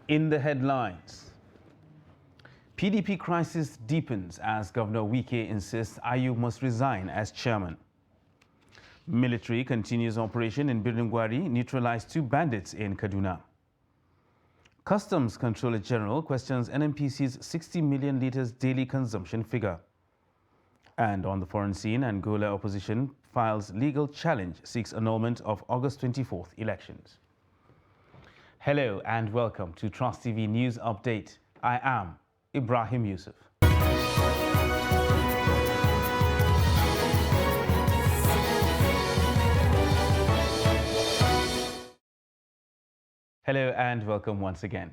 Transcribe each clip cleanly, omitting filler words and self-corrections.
In the headlines, PDP crisis deepens as Governor Wike insists Ayub must resign as chairman. Military continues operation in Birnungwari, neutralized 2 bandits in Kaduna. Customs Controller General questions NNPC's 60 million litres daily consumption figure. And on the foreign scene, Angola opposition files legal challenge, seeks annulment of August 24th elections. Hello and welcome to Trust TV News Update. I am Ibrahim Yusuf. Hello and welcome once again.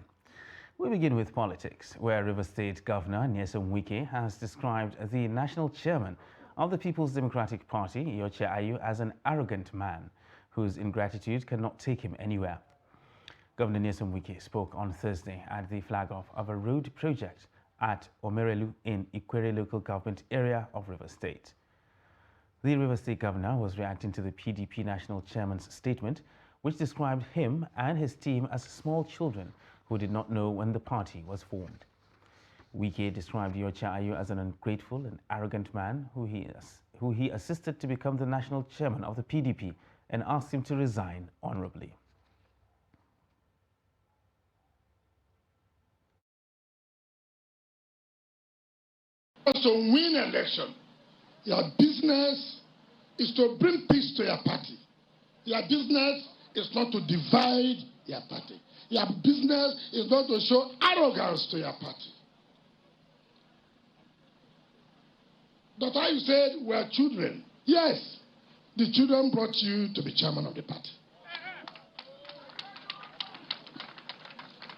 We begin with politics, where River State Governor Nyesom Wike has described the national chairman of the People's Democratic Party, Iyorchia Ayu, as an arrogant man whose ingratitude cannot take him anywhere. Governor Nyesom Wike spoke on Thursday at the flag-off of a road project at Omerelu in Ikwere local government area of River State. The River State Governor was reacting to the PDP national chairman's statement, which described him and his team as small children who did not know when the party was formed. Wike described Iyorchia Ayu as an ungrateful and arrogant man who he assisted to become the national chairman of the PDP and asked him to resign honorably. To win election, your business is to bring peace to your party. Your business is not to divide your party. Your business is not to show arrogance to your party. Dr. Ayu said we are children. Yes, the children brought you to be chairman of the party.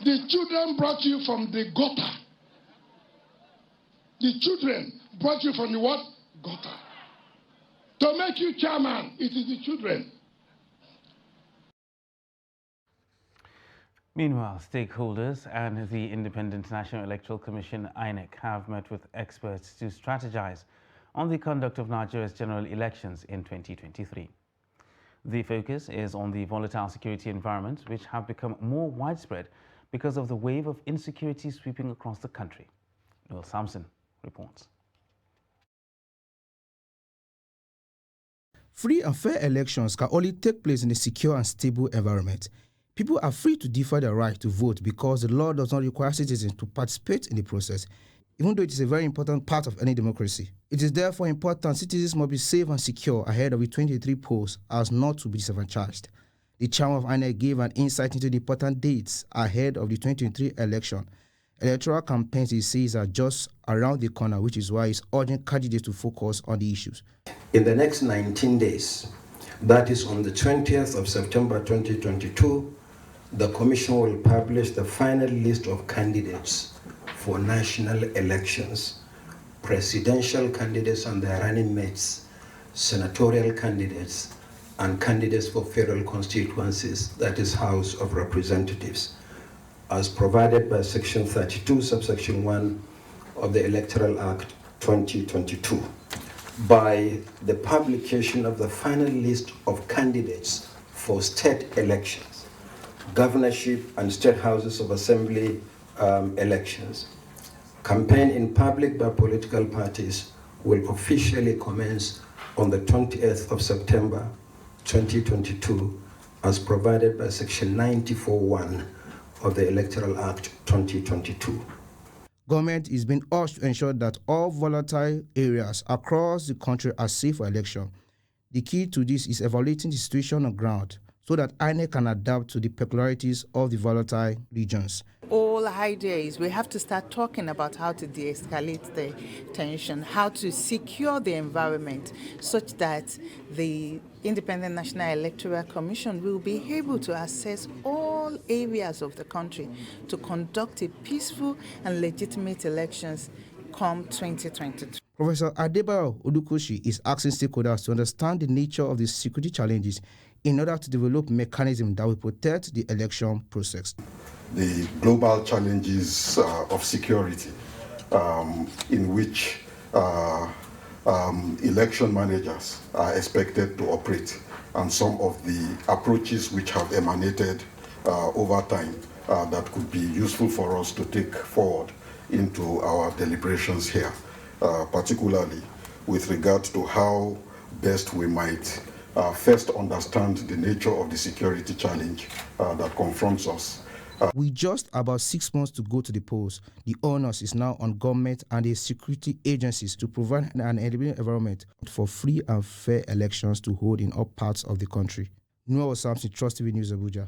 The children brought you from the gutter. The children brought you from the what? Gutter. To make you chairman, it is the children. Meanwhile, stakeholders and the Independent National Electoral Commission, INEC, have met with experts to strategize on the conduct of Nigeria's general elections in 2023. The focus is on the volatile security environment, which have become more widespread because of the wave of insecurity sweeping across the country. Noel Sampson reports. Free and fair elections can only take place in a secure and stable environment. People are free to defer their right to vote because the law does not require citizens to participate in the process, even though it is a very important part of any democracy. It is therefore important citizens must be safe and secure ahead of the 2023 polls as not to be disadvantaged. The chairman of INEC gave an insight into the important dates ahead of the 2023 election. Electoral campaigns, he says, are just around the corner, which is why he's urging candidates to focus on the issues. In the next 19 days, that is on the 20th of September 2022, the Commission will publish the final list of candidates for national elections, presidential candidates and their running mates, senatorial candidates, and candidates for federal constituencies, that is House of Representatives, as provided by Section 32, subsection 1 of the Electoral Act 2022. By the publication of the final list of candidates for state elections, governorship and state houses of assembly elections, campaign in public by political parties will officially commence on the 20th of September 2022 as provided by Section 94(1) of the Electoral Act 2022. Government is being urged to ensure that all volatile areas across the country are safe for election. The key to this is evaluating the situation on ground so that INEC can adapt to the peculiarities of the volatile regions. All idea is we have to start talking about how to de-escalate the tension, how to secure the environment such that the Independent National Electoral Commission will be able to assess all areas of the country to conduct a peaceful and legitimate elections come 2022. Professor Adebayo Odukoshi is asking stakeholders to understand the nature of the security challenges in order to develop mechanisms that will protect the election process. The global challenges of security in which election managers are expected to operate, and some of the approaches which have emanated over time that could be useful for us to take forward into our deliberations here, particularly with regard to how best we might first understand the nature of the security challenge that confronts us. With just about 6 months to go to the polls, the onus is now on government and the security agencies to provide an enabling environment for free and fair elections to hold in all parts of the country. Noah Samson, Trust TV News, Abuja.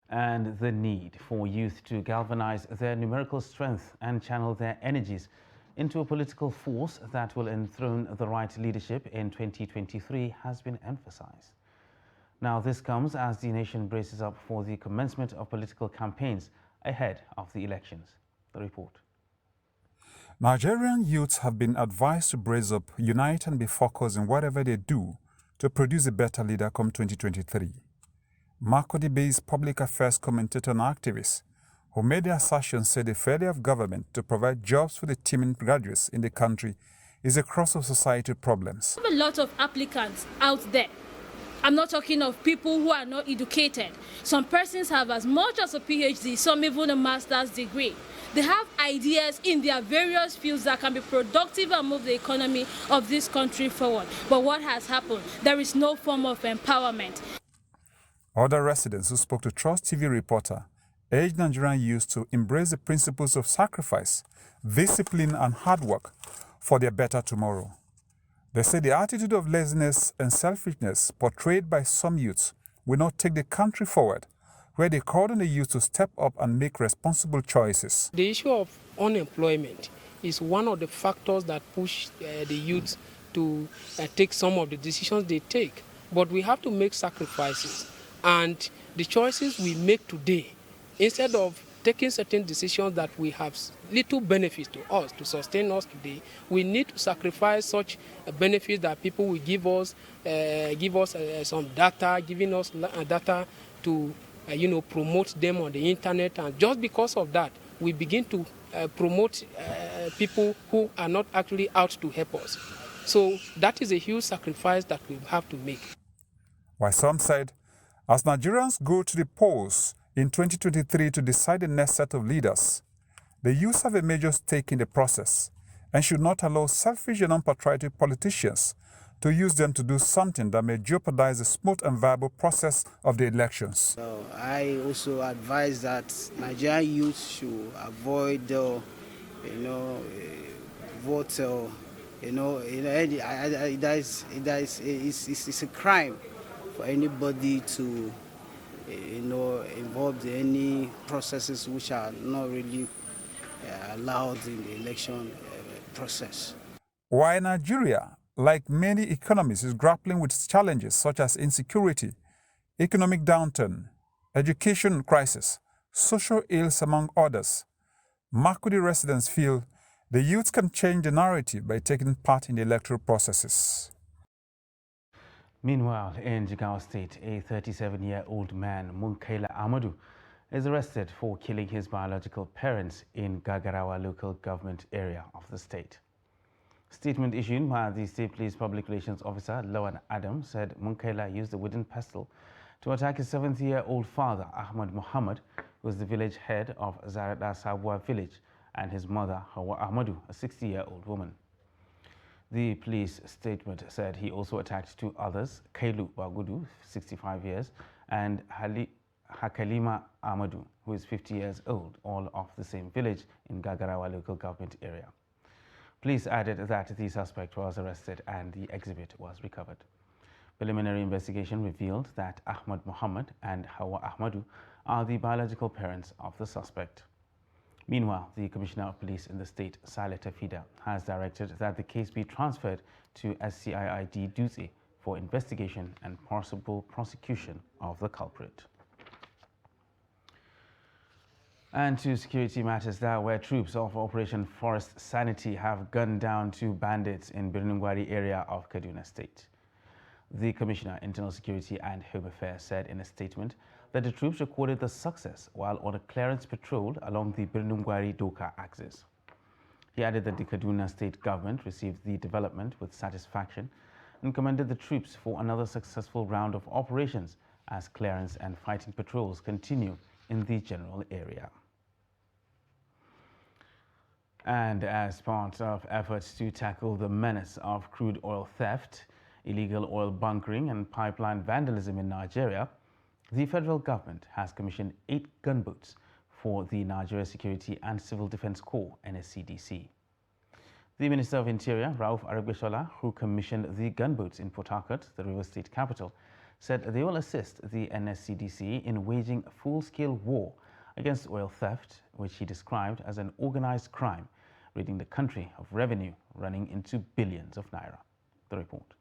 And the need for youth to galvanize their numerical strength and channel their energies into a political force that will enthrone the right leadership in 2023 has been emphasized. Now, this comes as the nation braces up for the commencement of political campaigns ahead of the elections. The report. Nigerian youths have been advised to brace up, unite and be focused in whatever they do to produce a better leader come 2023. Makurdi-based public affairs commentator and activist who made the assertion said the failure of government to provide jobs for the teeming graduates in the country is a cross of society problems. There are a lot of applicants out there. I'm not talking of people who are not educated. Some persons have as much as a PhD, some even a master's degree. They have ideas in their various fields that can be productive and move the economy of this country forward. But what has happened? There is no form of empowerment. Other residents who spoke to Trust TV reporter urged Nigerian youth to embrace the principles of sacrifice, discipline and hard work for their better tomorrow. They say the attitude of laziness and selfishness portrayed by some youths will not take the country forward, where they called on the youth to step up and make responsible choices. The issue of unemployment is one of the factors that push the youth to take some of the decisions they take. But we have to make sacrifices. And the choices we make today, instead of taking certain decisions that we have little benefits to us, to sustain us today, we need to sacrifice such benefits that people will give us some data, giving us data to promote them on the internet. And just because of that, we begin to promote people who are not actually out to help us. So that is a huge sacrifice that we have to make. While some said, as Nigerians go to the polls in 2023 to decide the next set of leaders, the youth have a major stake in the process and should not allow selfish and unpatriotic politicians to use them to do something that may jeopardize the smooth and viable process of the elections. I also advise that Nigerian youth should avoid, vote. It's a crime for anybody to, involved in any processes which are not really allowed in the election process. While Nigeria, like many economies, is grappling with challenges such as insecurity, economic downturn, education crisis, social ills, among others, Makurdi residents feel the youth can change the narrative by taking part in the electoral processes. Meanwhile, in Jigawa State, a 37-year-old man, Munkaila Amadu, is arrested for killing his biological parents in Gagarawa local government area of the state. Statement issued by the State Police Public Relations Officer, Lawan Adam, said Munkaila used a wooden pestle to attack his 70-year-old father, Ahmad Muhammad, who was the village head of Zarada Sabwa village, and his mother, Hawa Ahmadu, a 60-year-old woman. The police statement said he also attacked two others, Kailu Bagudu, 65 years, and Hakalima Amadu, who is 50 years old, all of the same village in Gagarawa local government area. Police added that the suspect was arrested and the exhibit was recovered. Preliminary investigation revealed that Ahmad Muhammad and Hawa Ahmadu are the biological parents of the suspect. Meanwhile, the Commissioner of Police in the state, Saleh Tafida, has directed that the case be transferred to SCIID Dutse for investigation and possible prosecution of the culprit. And to security matters now, where troops of Operation Forest Sanity have gunned down two bandits in Birnin Gwari area of Kaduna State. The Commissioner, Internal Security and Home Affairs, said in a statement that the troops recorded the success while on a clearance patrol along the Birnin Gwari Doka axis. He added that the Kaduna State government received the development with satisfaction and commended the troops for another successful round of operations as clearance and fighting patrols continue in the general area. And as part of efforts to tackle the menace of crude oil theft, illegal oil bunkering and pipeline vandalism in Nigeria, the federal government has commissioned 8 gunboats for the Nigeria Security and Civil Defense Corps, NSCDC. The Minister of Interior, Rauf Aregbesola, who commissioned the gunboats in Port Harcourt, the River State capital, said they will assist the NSCDC in waging a full-scale war against oil theft, which he described as an organized crime, ridding the country of revenue running into billions of naira. The report.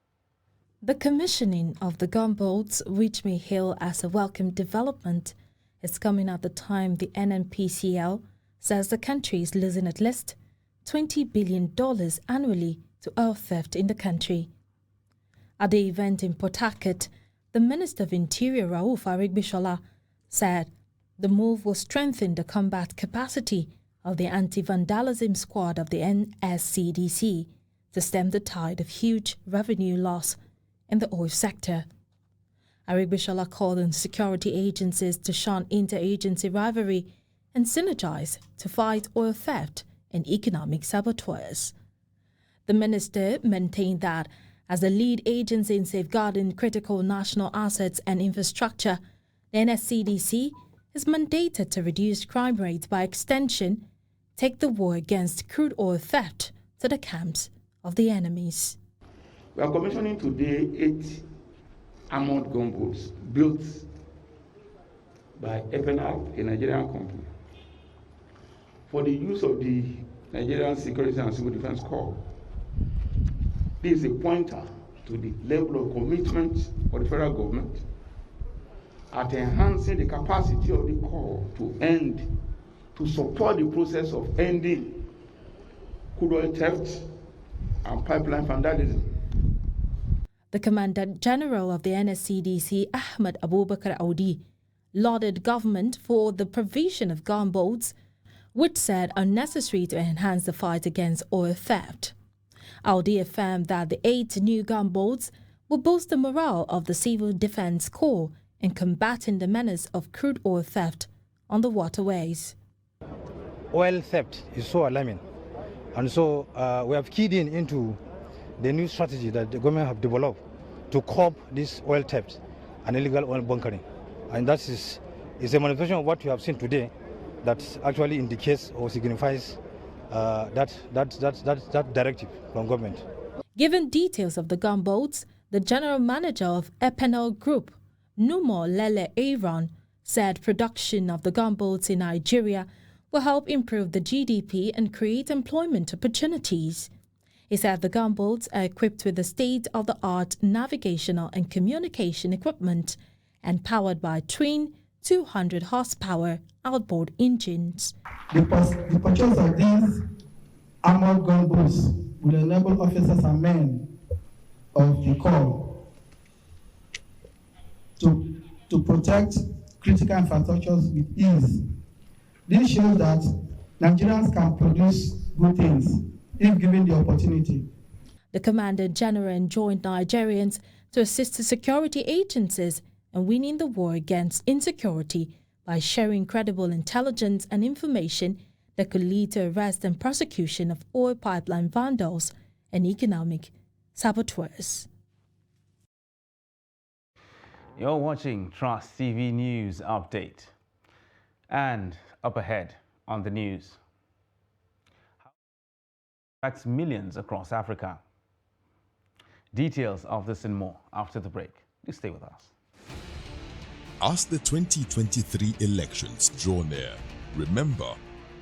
The commissioning of the gunboats, which may hail as a welcome development, is coming at the time the NNPCL says the country is losing at least $20 billion annually to oil theft in the country. At the event in Port Harcourt, the Minister of Interior, Rauf Aregbesola, said the move will strengthen the combat capacity of the anti-vandalism squad of the NSCDC to stem the tide of huge revenue loss in the oil sector. Aregbesola called on security agencies to shun interagency rivalry and synergize to fight oil theft and economic saboteurs. The minister maintained that as the lead agency in safeguarding critical national assets and infrastructure, the NSCDC is mandated to reduce crime rates by extension, take the war against crude oil theft to the camps of the enemies. We are commissioning today 8 armored gunboats built by EPENAC, a Nigerian company, for the use of the Nigerian Security and Civil Defense Corps. This is a pointer to the level of commitment of the federal government at enhancing the capacity of the Corps to support the process of ending crude oil theft and pipeline vandalism. The Commandant General of the NSCDC, Ahmed Abubakar Audi, lauded government for the provision of gunboats, which said are necessary to enhance the fight against oil theft. Audi affirmed that the 8 new gunboats will boost the morale of the Civil Defense Corps in combating the menace of crude oil theft on the waterways. Oil theft is so alarming, and so we have keyed into the new strategy that the government have developed to curb this oil theft and illegal oil bunkering. And that is a manifestation of what we have seen today that actually indicates or signifies that directive from government. Given details of the gunboats, the general manager of EPENAC Group, Numo Lele Aaron, said production of the gunboats in Nigeria will help improve the GDP and create employment opportunities. He said the gunboats are equipped with the state-of-the-art navigational and communication equipment and powered by twin 200 horsepower outboard engines. The purchase of these armored gunboats will enable officers and men of the Corps to protect critical infrastructures with ease. This shows that Nigerians can produce good things if given the opportunity. The Commander General enjoined Nigerians to assist the security agencies in winning the war against insecurity by sharing credible intelligence and information that could lead to arrest and prosecution of oil pipeline vandals and economic saboteurs. You're watching Trust TV News Update. And up ahead on the news, affects millions across Africa. Details of this and more after the break. Please stay with us. As the 2023 elections draw near, remember,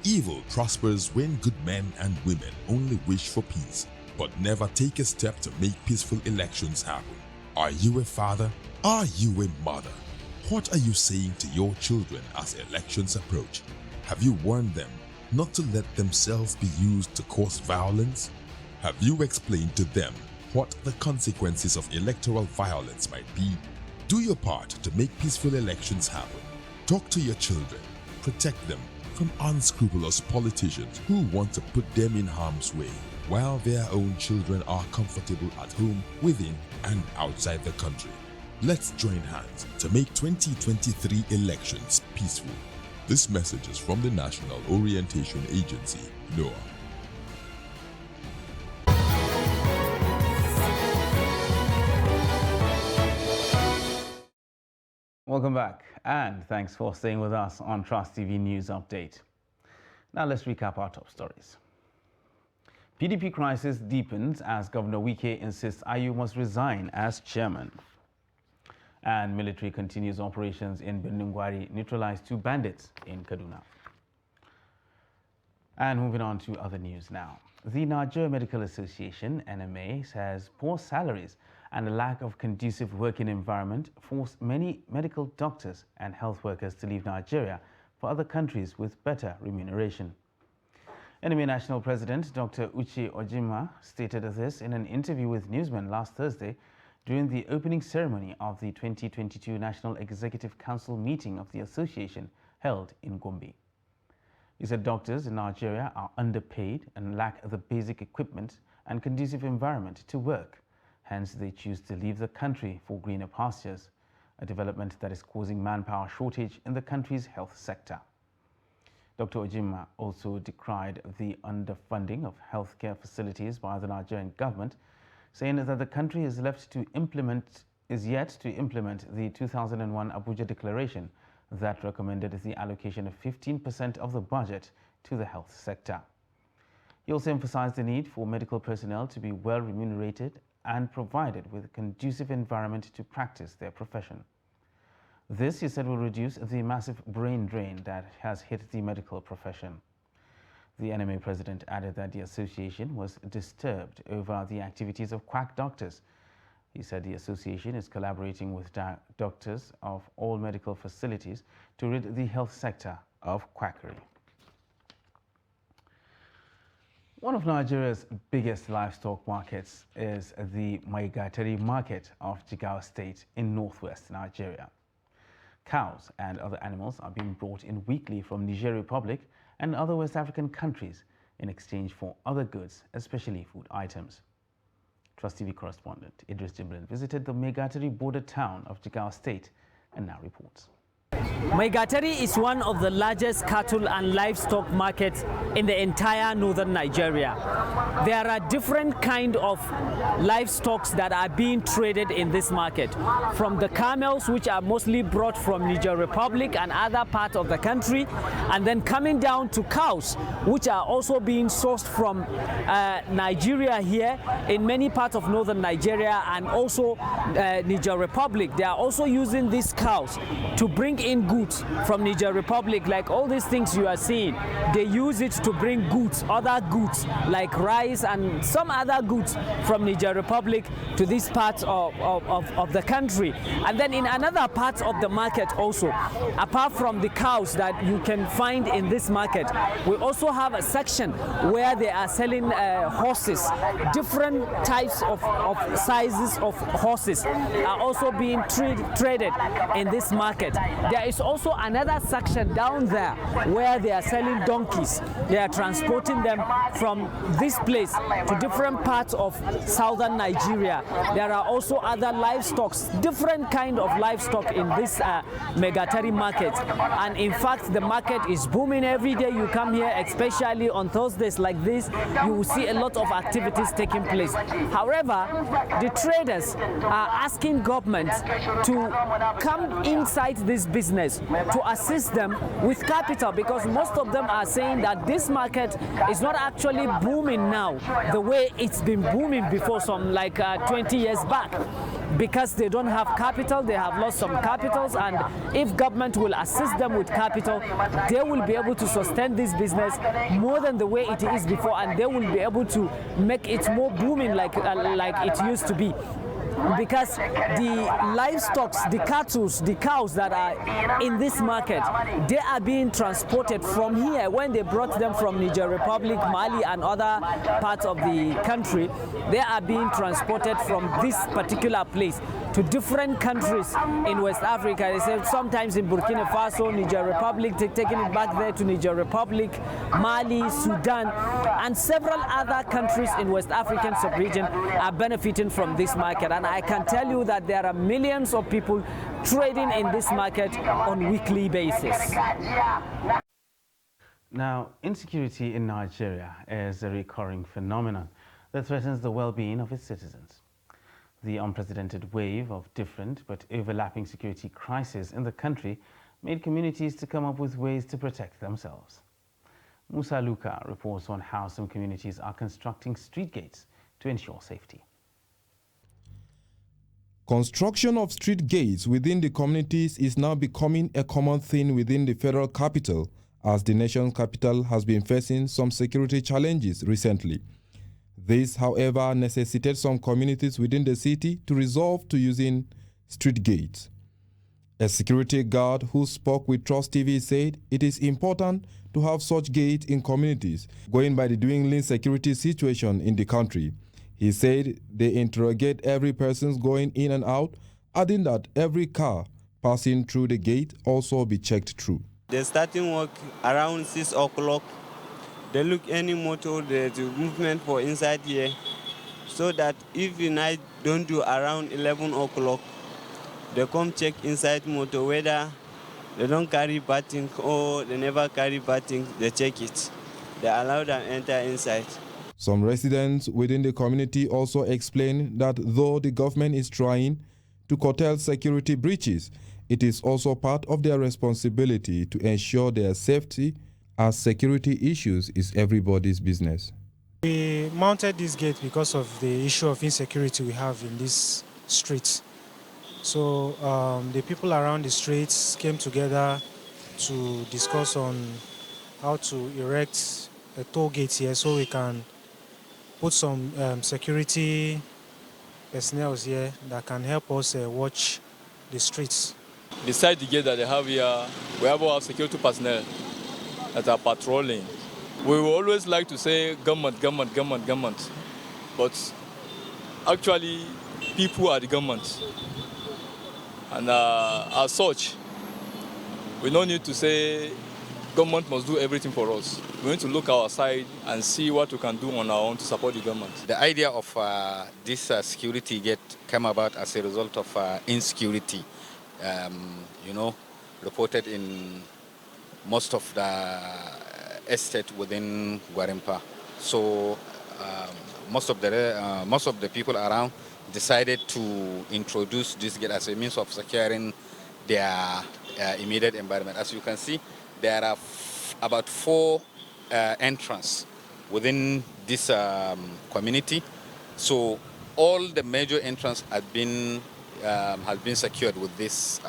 evil prospers when good men and women only wish for peace, but never take a step to make peaceful elections happen. Are you a father? Are you a mother? What are you saying to your children as elections approach? Have you warned them not to let themselves be used to cause violence? Have you explained to them what the consequences of electoral violence might be? Do your part to make peaceful elections happen. Talk to your children. Protect them from unscrupulous politicians who want to put them in harm's way, while their own children are comfortable at home, within and outside the country. Let's join hands to make 2023 elections peaceful. This message is from the National Orientation Agency, NOAA. Welcome back, and thanks for staying with us on Trust TV News Update. Now let's recap our top stories. PDP crisis deepens as Governor Wike insists Ayu must resign as chairman. And military continues operations in Birnin Gwari, neutralized 2 bandits in Kaduna. And moving on to other news now. The Nigeria Medical Association, NMA, says poor salaries and a lack of conducive working environment force many medical doctors and health workers to leave Nigeria for other countries with better remuneration. NMA National President Dr. Uche Ojima stated this in an interview with newsmen last Thursday during the opening ceremony of the 2022 National Executive Council meeting of the association held in Gombe. He said doctors in Nigeria are underpaid and lack the basic equipment and conducive environment to work. Hence, they choose to leave the country for greener pastures, a development that is causing manpower shortage in the country's health sector. Dr. Ojima also decried the underfunding of healthcare facilities by the Nigerian government, saying that the country is yet to implement the 2001 Abuja Declaration that recommended the allocation of 15% of the budget to the health sector. He also emphasized the need for medical personnel to be well remunerated and provided with a conducive environment to practice their profession. This, he said, will reduce the massive brain drain that has hit the medical profession. The NMA president added that the association was disturbed over the activities of quack doctors. He said the association is collaborating with doctors of all medical facilities to rid the health sector of quackery. One of Nigeria's biggest livestock markets is the Maigatari market of Jigawa State in northwest Nigeria. Cows and other animals are being brought in weekly from Niger Republic and other West African countries in exchange for other goods, especially food items. Trust TV correspondent Idris Jimblin visited the Maigatari border town of Jigawa State and now reports. Maigatari is one of the largest cattle and livestock markets in the entire northern Nigeria. There are different kinds of livestock that are being traded in this market, from the camels, which are mostly brought from Niger Republic and other parts of the country, and then coming down to cows, which are also being sourced from Nigeria here in many parts of northern Nigeria and also Niger Republic. They are also using these cows to bring in goods from Niger Republic, like all these things you are seeing. They use it to bring goods, other goods like rice and some other goods from Niger Republic to this part of the country. And then in another part of the market also, apart from the cows that you can find in this market, we also have a section where they are selling horses. Different types of sizes of horses are also being traded in this market. There is also another section down there where they are selling donkeys. They are transporting them from this place to different parts of southern Nigeria. There are also other livestock, different kind of livestock in this Maigatari market. And in fact, the market is booming every day. You come here, especially on Thursdays like this, you will see a lot of activities taking place. However, the traders are asking government to come inside this business to assist them with capital, because most of them are saying that this market is not actually booming now the way it's been booming before, some like 20 years back, because they don't have capital. They have lost some capitals, and if government will assist them with capital, they will be able to sustain this business more than the way it is before, and they will be able to make it more booming like it used to be. Because the livestock, the cattle, the cows that are in this market, they are being transported from here. When they brought them from Niger Republic, Mali and other parts of the country, they are being transported from this particular place to different countries in West Africa. They said sometimes in Burkina Faso, Niger Republic, taking it back there to Niger Republic, Mali, Sudan, and several other countries in West African sub-region are benefiting from this market. And I can tell you that there are millions of people trading in this market on a weekly basis. Now, insecurity in Nigeria is a recurring phenomenon that threatens the well-being of its citizens. The unprecedented wave of different but overlapping security crises in the country made communities to come up with ways to protect themselves. Musa Luka reports on how some communities are constructing street gates to ensure safety. Construction of street gates within the communities is now becoming a common thing within the federal capital, as the nation's capital has been facing some security challenges recently. This, however, necessitated some communities within the city to resolve to using street gates. A security guard who spoke with Trust TV said it is important to have such gates in communities, going by the dwindling security situation in the country. He said they interrogate every person going in and out, adding that every car passing through the gate also be checked through. They're starting work around 6 o'clock. They look any motor, there's movement for inside here, so that if the night don't do around 11 o'clock, they come check inside motor whether they don't carry bad thing or they never carry bad thing, they check it. They allow them enter inside. Some residents within the community also explain that though the government is trying to curtail security breaches, it is also part of their responsibility to ensure their safety, as security issues is everybody's business. We mounted this gate because of the issue of insecurity we have in these streets. So the people around the streets came together to discuss on how to erect a toll gate here so we can put some security personnel here that can help us watch the streets. Beside the gate that they have here, we have our security personnel that are patrolling. We will always like to say government, government, government, government. But actually, people are the government. And as such, we don't need to say government must do everything for us. We need to look our side and see what we can do on our own to support the government. The idea of this security gate came about as a result of insecurity, reported in most of the estate within Gwarimpa. So most of the people around decided to introduce this gate as a means of securing their immediate environment. As you can see, there are about 4 entrances within this community. So all the major entrances has been secured with this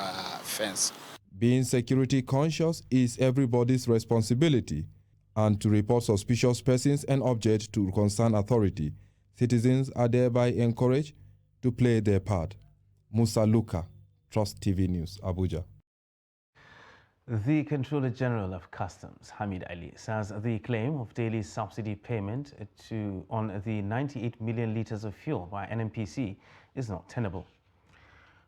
fence. Being security conscious is everybody's responsibility, and to report suspicious persons and objects to concerned authority, citizens are thereby encouraged to play their part. Musa Luka, Trust TV News, Abuja. The Controller General of Customs, Hamid Ali, says the claim of daily subsidy payment on the 98 million litres of fuel by NNPC is not tenable.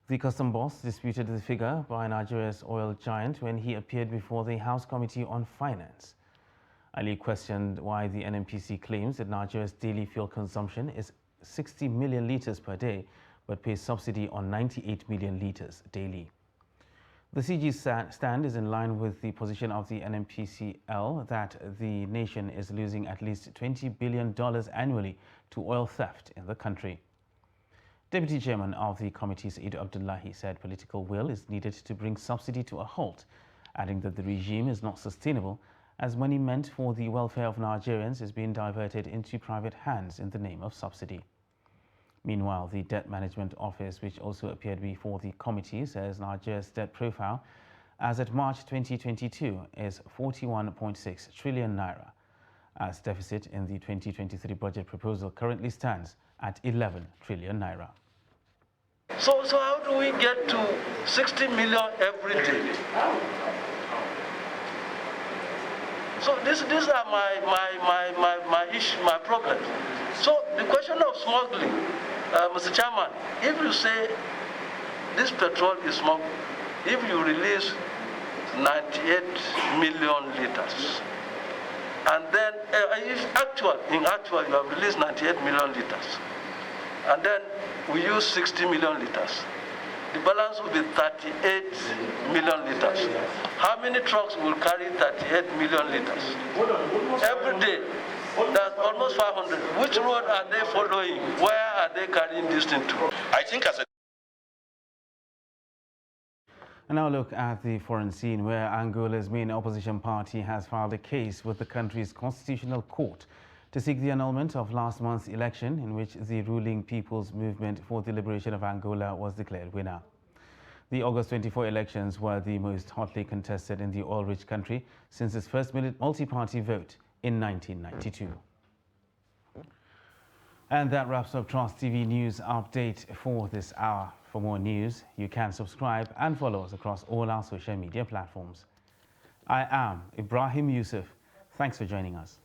The custom boss disputed the figure by Nigeria's oil giant when he appeared before the House Committee on Finance. Ali questioned why the NNPC claims that Nigeria's daily fuel consumption is 60 million litres per day, but pays subsidy on 98 million litres daily. The CG's stand is in line with the position of the NNPCL that the nation is losing at least $20 billion annually to oil theft in the country. Deputy Chairman of the committee, Said Abdullahi, said political will is needed to bring subsidy to a halt, adding that the regime is not sustainable as money meant for the welfare of Nigerians is being diverted into private hands in the name of subsidy. Meanwhile, the Debt Management Office, which also appeared before the committee, says Nigeria's debt profile as at March 2022 is 41.6 trillion naira, as deficit in the 2023 budget proposal currently stands at 11 trillion naira. So how do we get to 60 million every day? So these are my issue, my problems. So the question of smuggling, Mr. Chairman, if you say this petrol is smuggled. If you release 98 million liters, and then in actual you have released 98 million liters, and then we use 60 million liters, the balance will be 38 million liters. How many trucks will carry 38 million liters? Every day, that's almost 500. Which road are they following? Where are they carrying this thing to? I think as a And now look at the foreign scene, where Angola's main opposition party has filed a case with the country's constitutional court to seek the annulment of last month's election, in which the ruling People's Movement for the Liberation of Angola was declared winner. The August 24 elections were the most hotly contested in the oil-rich country since its first multi-party vote in 1992. And that wraps up Trust TV News Update for this hour. For more news, you can subscribe and follow us across all our social media platforms. I am Ibrahim Yusuf. Thanks for joining us.